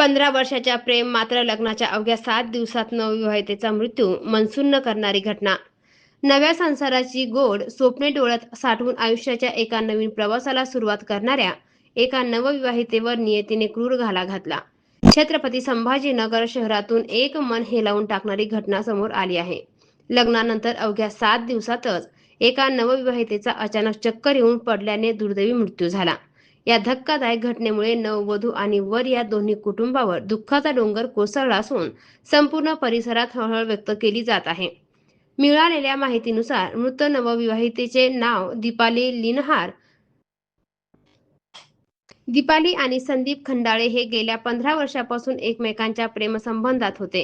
15 वर्षाच्या प्रेम मात्र लग्नाच्या अवघ्या 7 दिवसात नवविवाहितेचा मृत्यू मनसून करणारी घटना. नव्या संसाराची गोड स्वप्ने डोळ्यात साठवून आयुष्याच्या एका नवीन प्रवासाला सुरुवात करणाऱ्या एका नवविवाहितेवर नियतीने क्रूर घाला घातला. छत्रपती संभाजीनगर शहरातून एक मन हेलावून टाकणारी घटना समोर आली आहे. लग्नानंतर अवघ्या 7 दिवसातच एका नवविवाहितेचा अचानक चक्कर येऊन पडल्याने दुर्दैवी मृत्यू झाला. या धक्कादायक घटनेमुळे नववधू आणि वर या दोन्ही कुटुंबावर दुःखाचा डोंगर कोसळला असून संपूर्ण परिसरात हळहळ व्यक्त केली जात आहे. मिळालेल्या माहितीनुसार मृत नवविवाहितेचे नाव दीपाली आणि संदीप खंडाळे हे गेल्या 15 वर्षापासून एकमेकांच्या प्रेमसंबंधात होते.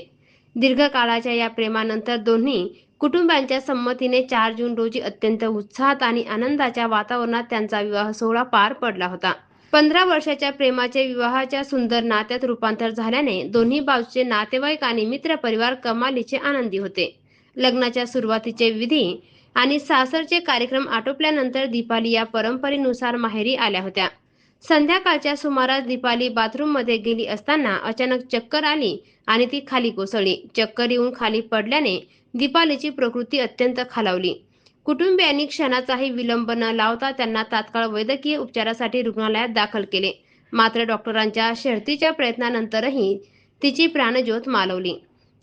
दीर्घकाळाच्या या प्रेमानंतर दोन्ही कुटुंबांच्या संमतीने 4 जून रोजी अत्यंत उत्साहात आणि आनंदाच्या वातावरणात त्यांचा विवाह सोहळा पार पडला होता. 15 वर्षाच्या प्रेमाचे विवाहाच्या सुंदर नात्यात रूपांतर झाल्याने दोन्ही बाजूचे नातेवाईक आणि मित्रपरिवार कमालीचे आनंदी होते. लग्नाच्या सुरुवातीचे विधी आणि सासरचे कार्यक्रम आटोपल्यानंतर दीपाली या परंपरेनुसार माहेरी आल्या होत्या. संध्याकाळच्या सुमारास दीपाली बाथरूममध्ये गेली असताना अचानक चक्कर आली आणि ती खाली कोसळली. चक्कर येऊन खाली पडल्याने दीपालीची प्रकृती अत्यंत खालावली. कुटुंबियांनी क्षणाचाही विलंब न लावता त्यांना तात्काळ वैद्यकीय उपचारासाठी रुग्णालयात दाखल केले. मात्र डॉक्टरांच्या शर्थीच्या प्रयत्नानंतरही तिची प्राणज्योत मालवली.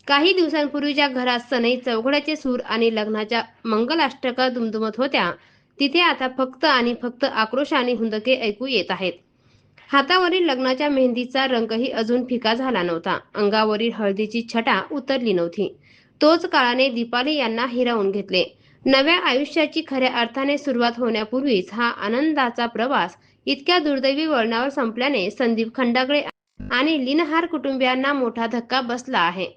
काही दिवसांपूर्वी ज्या घरात सनई चौघड्याचे सूर आणि लग्नाच्या मंगलाष्टका दुमदुमत होत्या, तिथे आता फक्त आणि फक्त आक्रोश आणि हुंदके ऐकू येत आहेत. हातावरील लग्नाच्या मेहंदीचा रंगही अजून फिका झाला नव्हता. अंगावरील हळदीची छटा उतरली नव्हती. तोच काळाने दीपाली यांना हिरावून घेतले. नव्या आयुष्याची खऱ्या अर्थाने सुरुवात होण्यापूर्वीच हा आनंदाचा प्रवास इतक्या दुर्दैवी वळणावर संपल्याने संदीप खंडागळे आणि लिनहार कुटुंबियांना मोठा धक्का बसला आहे.